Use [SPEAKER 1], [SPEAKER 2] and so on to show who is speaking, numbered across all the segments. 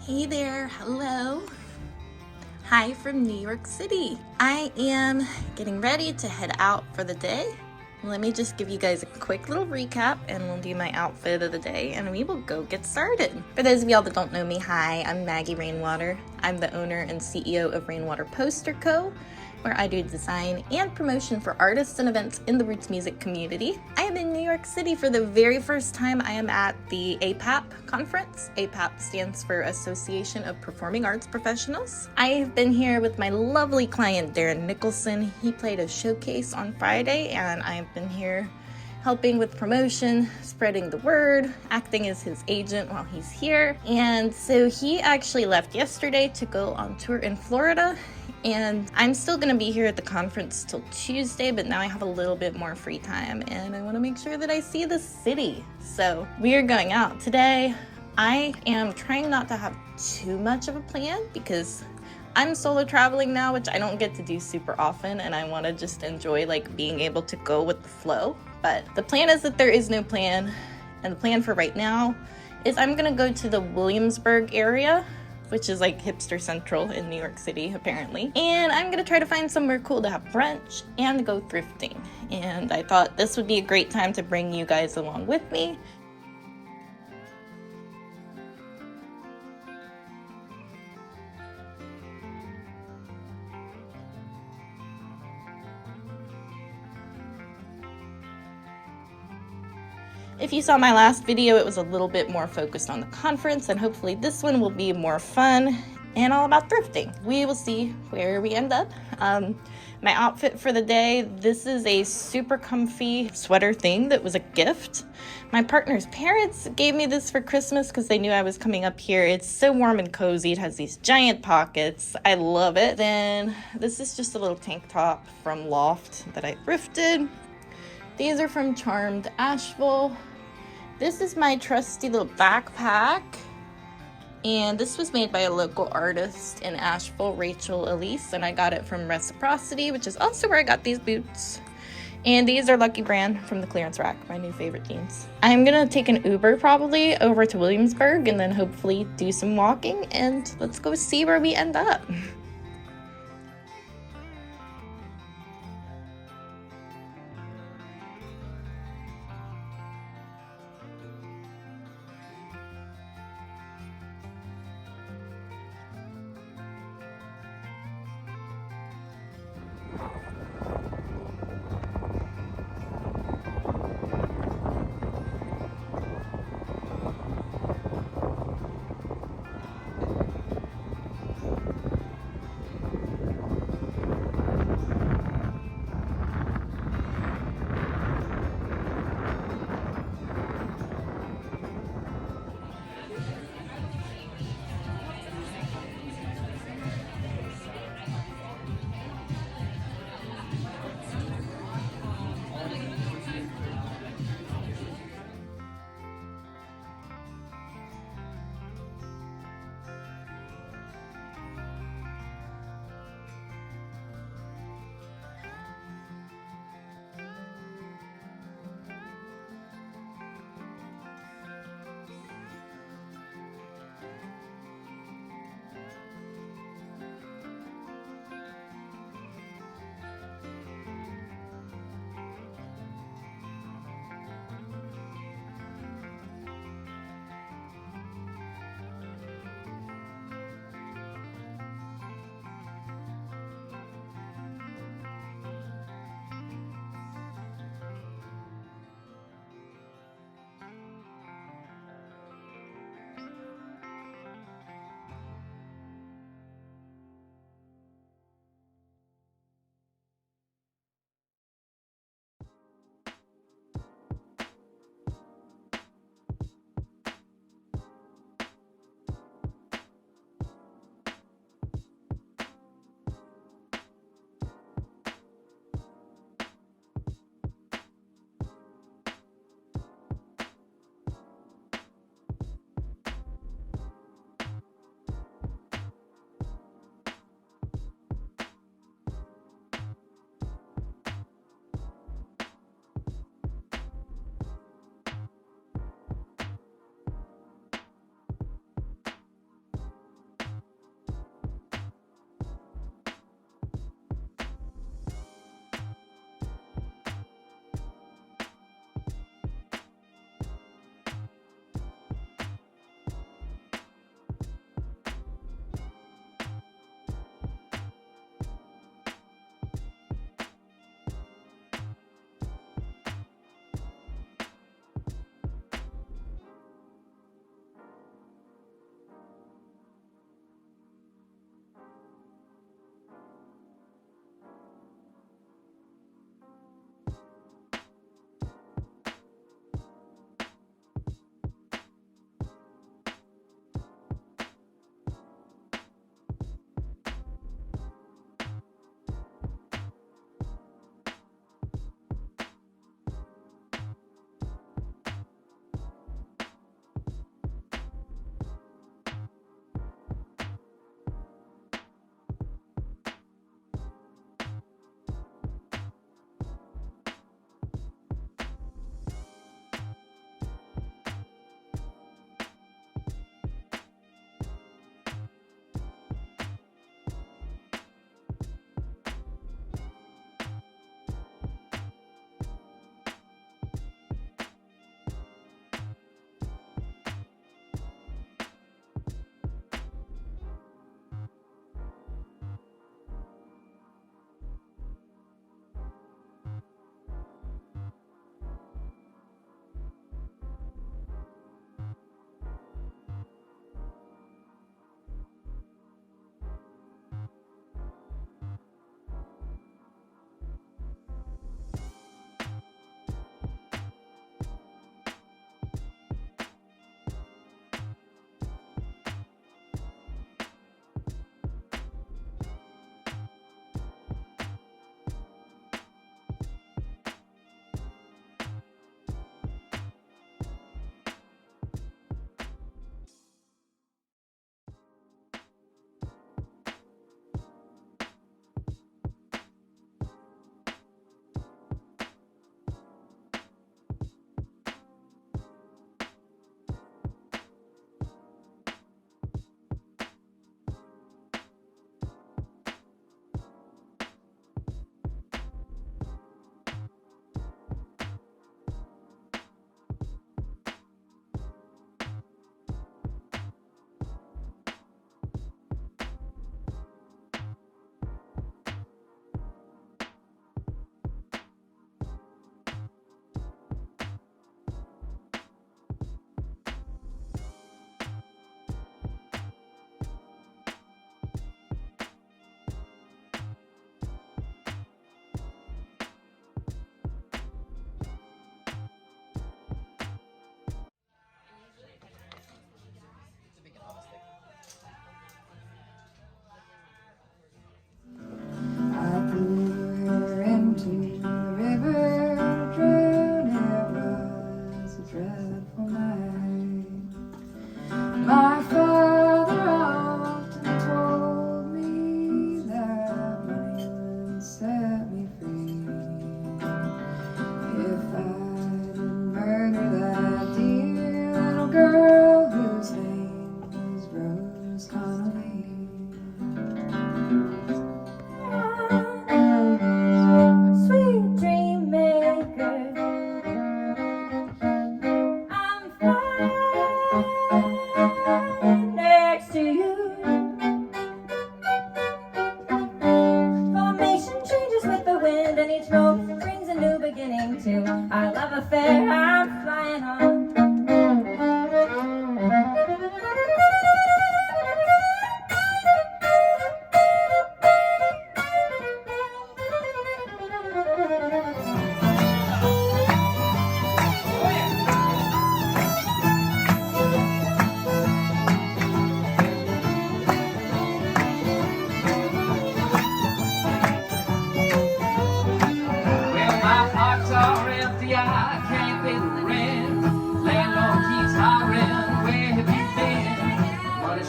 [SPEAKER 1] Hey there, hello. Hi from New York City. I am getting ready to head out for the day. Let me just give you guys a quick little recap and we'll do my outfit of the day and we will go get started. For those of y'all that don't know me, hi, I'm Maggie Rainwater. I'm the owner and CEO of Rainwater Poster Co., where I do design and promotion for artists and events in the roots music community. I am in New York City for the very first time. I am at the APAP conference. APAP stands for Association of Performing Arts Professionals. I have been here with my lovely client, Darren Nicholson. He played a showcase on Friday, and I have been here helping with promotion, spreading the word, acting as his agent while he's here. And so he actually left yesterday to go on tour in Florida. And I'm still gonna be here at the conference till Tuesday, but now I have a little bit more free time and I wanna make sure that I see the city. So we are going out today. I am trying not to have too much of a plan because I'm solo traveling now, which I don't get to do super often, and I wanna just enjoy like being able to go with the flow. But the plan is that there is no plan, and the plan for right now is I'm gonna go to the Williamsburg area, which is like hipster central in New York City, apparently. And I'm gonna try to find somewhere cool to have brunch and go thrifting. And I thought this would be a great time to bring you guys along with me. If you saw my last video, it was a little bit more focused on the conference, and hopefully this one will be more fun and all about thrifting. We will see where we end up. My outfit for the day, this is a super comfy sweater thing that was a gift. My partner's parents gave me this for Christmas because they knew I was coming up here. It's so warm and cozy. It has these giant pockets. I love it. Then this is just a little tank top from Loft that I thrifted. These are from Charmed Asheville. This is my trusty little backpack. And this was made by a local artist in Asheville, Rachel Elise, and I got it from Reciprocity, which is also where I got these boots. And these are Lucky Brand from the clearance rack, my new favorite jeans. I'm gonna take an Uber probably over to Williamsburg and then hopefully do some walking, and let's go see where we end up.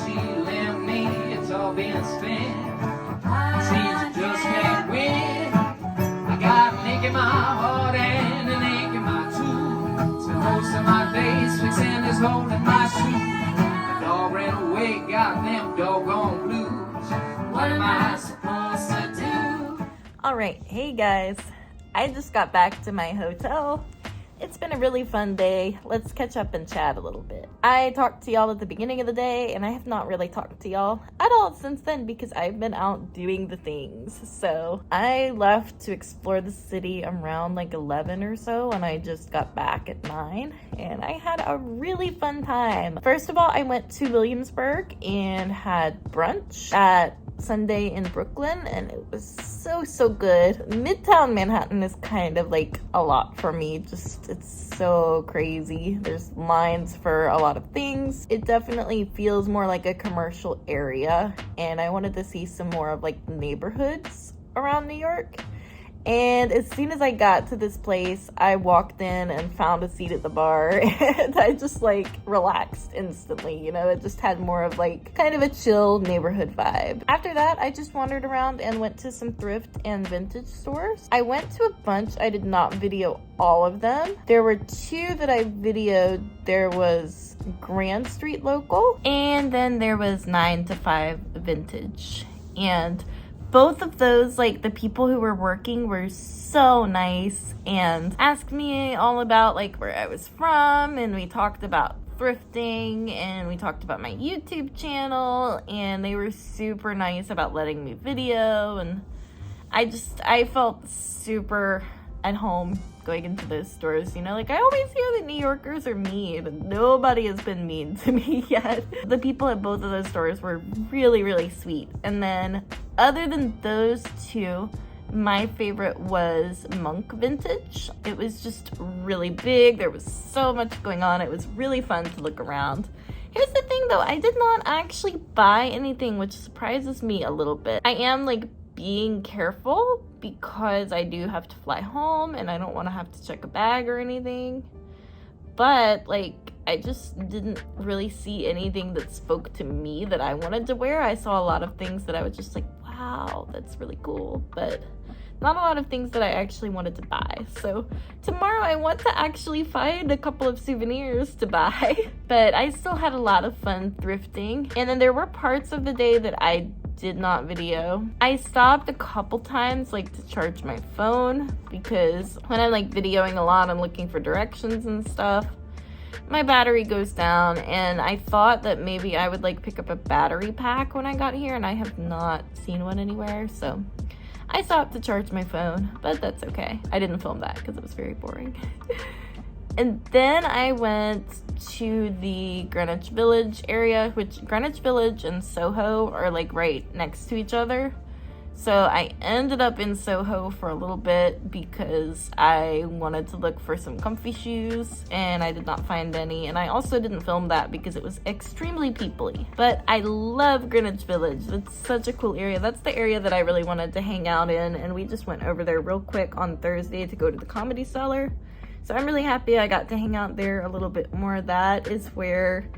[SPEAKER 2] she left me, it's all been spent. Seems I just can't win. I got an ache in my heart and an ache in my tooth. Spend most of my days fixing this hole in my shoe. My dog ran away, got them doggone blues. What am I supposed to do?
[SPEAKER 1] All right, hey guys, I just got back to my hotel. It's been a really fun day. Let's catch up and chat a little bit. I talked to y'all at the beginning of the day, and I have not really talked to y'all at all since then because I've been out doing the things. So I left to explore the city around like 11 or so, and I just got back at 9, and I had a really fun time. First of all, I went to Williamsburg and had brunch at Sunday in Brooklyn, and it was so good. Midtown Manhattan is kind of like a lot for me. Just, it's so crazy. There's lines for a lot of things. It definitely feels more like a commercial area, and I wanted to see some more of like neighborhoods around New York. And as soon as I got to this place, I walked in and found a seat at the bar, and I just like relaxed instantly, you know. It just had more of like kind of a chill neighborhood vibe. After that, I just wandered around and went to some thrift and vintage stores. I went to a bunch. I did not video all of them. There were 2 that I videoed. There was Grand Street Local, and then there was 9 to 5 Vintage. And both of those, like, the people who were working were so nice and asked me all about like where I was from, and we talked about thrifting, and we talked about my YouTube channel, and they were super nice about letting me video, and I felt super at home going into those stores, you know. Like, I always hear that New Yorkers are mean, but nobody has been mean to me yet. The people at both of those stores were really sweet. And then other than those 2, my favorite was Monk Vintage. It was just really big. There was so much going on. It was really fun to look around. Here's the thing though, I did not actually buy anything, which surprises me a little bit. I am like being careful because I do have to fly home and I don't want to have to check a bag or anything. But like, I just didn't really see anything that spoke to me that I wanted to wear. I saw a lot of things that I was just like, wow, that's really cool, but not a lot of things that I actually wanted to buy. So tomorrow I want to actually find a couple of souvenirs to buy. But I still had a lot of fun thrifting. And then there were parts of the day that I did not video. I stopped a couple times like to charge my phone, because when I'm like videoing a lot, I'm looking for directions and stuff. My battery goes down, and I thought that maybe I would like pick up a battery pack when I got here, and I have not seen one anywhere, so I stopped to charge my phone, but that's okay. I didn't film that because it was very boring. And then I went to the Greenwich Village area, which Greenwich Village and Soho are like right next to each other. So I ended up in Soho for a little bit because I wanted to look for some comfy shoes, and I did not find any. And I also didn't film that because it was extremely people-y. But I love Greenwich Village. It's such a cool area. That's the area that I really wanted to hang out in, and we just went over there real quick on Thursday to go to the Comedy Cellar. So I'm really happy I got to hang out there a little bit more. That is where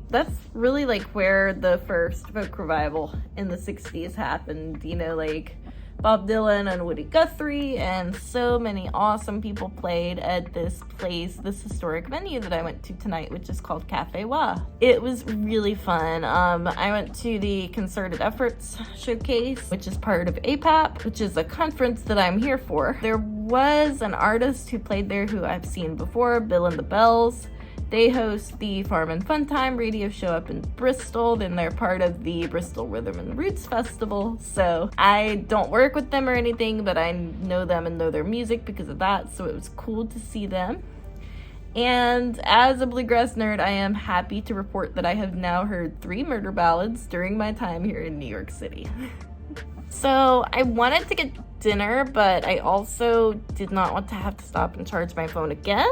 [SPEAKER 1] that's really like where the first folk revival in the 60s happened, you know, like Bob Dylan and Woody Guthrie and so many awesome people played at this place, this historic venue that I went to tonight, which is called Cafe Wha. It was really fun. I went to the Concerted Efforts Showcase, which is part of APAP, which is a conference that I'm here for. There was an artist who played there who I've seen before, Bill and the Bells. They host the Farm and Fun Time radio show up in Bristol, and they're part of the Bristol Rhythm and Roots Festival. So I don't work with them or anything, but I know them and know their music because of that, so it was cool to see them. And as a bluegrass nerd, I am happy to report that I have now heard 3 murder ballads during my time here in New York City. So I wanted to get dinner, but I also did not want to have to stop and charge my phone again.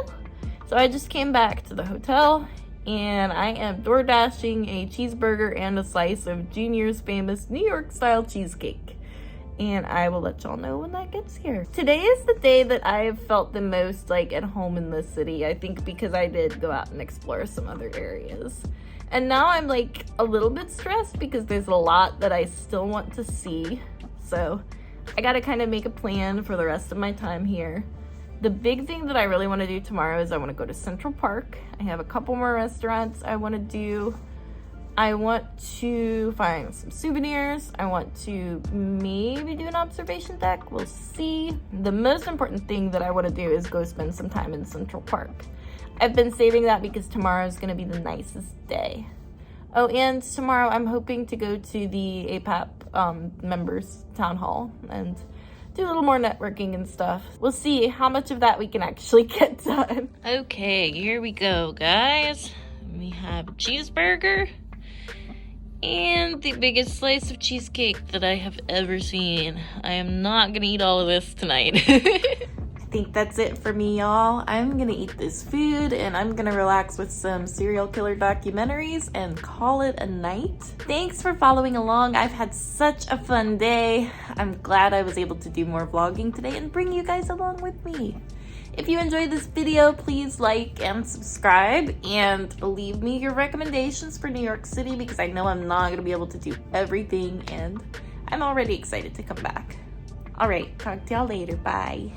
[SPEAKER 1] So I just came back to the hotel, and I am door dashing a cheeseburger and a slice of Junior's famous New York style cheesecake. And I will let y'all know when that gets here. Today is the day that I have felt the most like at home in the city, I think, because I did go out and explore some other areas. And now I'm like a little bit stressed because there's a lot that I still want to see. So I gotta kind of make a plan for the rest of my time here. The big thing that I really want to do tomorrow is I want to go to Central Park. I have a couple more restaurants I want to do. I want to find some souvenirs. I want to maybe do an observation deck. We'll see. The most important thing that I want to do is go spend some time in Central Park. I've been saving that because tomorrow is going to be the nicest day. Oh, and tomorrow I'm hoping to go to the APAP members town hall and do a little more networking and stuff. We'll see how much of that we can actually get done. Okay, here we go, guys. We have a cheeseburger and the biggest slice of cheesecake that I have ever seen. I am not gonna eat all of this tonight. I think that's it for me, y'all. I'm gonna eat this food and I'm gonna relax with some serial killer documentaries and call it a night. Thanks for following along. I've had such a fun day. I'm glad I was able to do more vlogging today and bring you guys along with me. If you enjoyed this video, please like and subscribe and leave me your recommendations for New York City because I know I'm not gonna be able to do everything and I'm already excited to come back. All right, talk to y'all later. Bye.